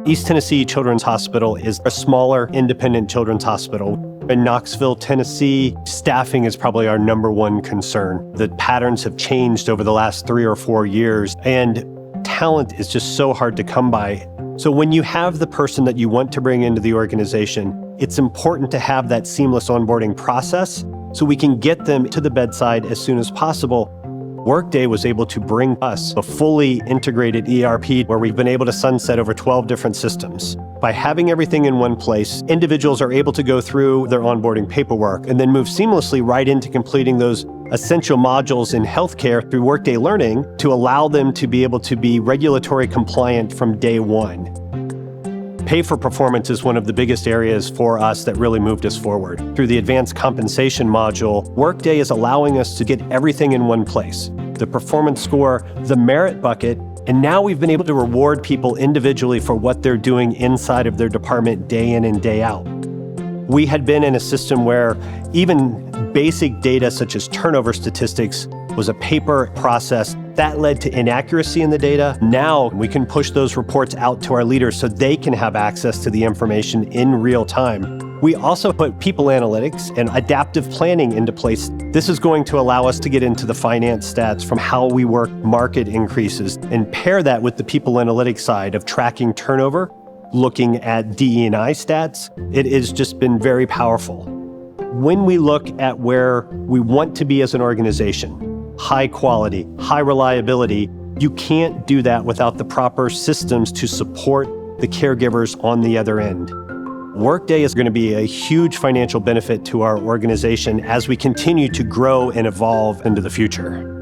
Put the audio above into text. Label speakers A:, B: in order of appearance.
A: East Tennessee Children's Hospital is a smaller independent children's hospital. In Knoxville, Tennessee, staffing is probably our number one concern. The patterns have changed over the last 3 or 4 years, and talent is just so hard to come by. So when you have the person that you want to bring into the organization, it's important to have that seamless onboarding process so we can get them to the bedside as soon as possible. Workday was able to bring us a fully integrated ERP where we've been able to sunset over 12 different systems. By having everything in one place, individuals are able to go through their onboarding paperwork and then move seamlessly right into completing those essential modules in healthcare through Workday Learning to allow them to be able to be regulatory compliant from day one. Pay for performance is one of the biggest areas for us that really moved us forward. Through the advanced compensation module, Workday is allowing us to get everything in one place. The performance score, the merit bucket, and now we've been able to reward people individually for what they're doing inside of their department day in and day out. We had been in a system where even basic data such as turnover statistics was a paper process. That led to inaccuracy in the data. Now we can push those reports out to our leaders so they can have access to the information in real time. We also put people analytics and adaptive planning into place. This is going to allow us to get into the finance stats from how we work market increases and pair that with the people analytics side of tracking turnover, looking at DE&I stats. It has just been very powerful. When we look at where we want to be as an organization, high quality, high reliability, you can't do that without the proper systems to support the caregivers on the other end. Workday is going to be a huge financial benefit to our organization as we continue to grow and evolve into the future.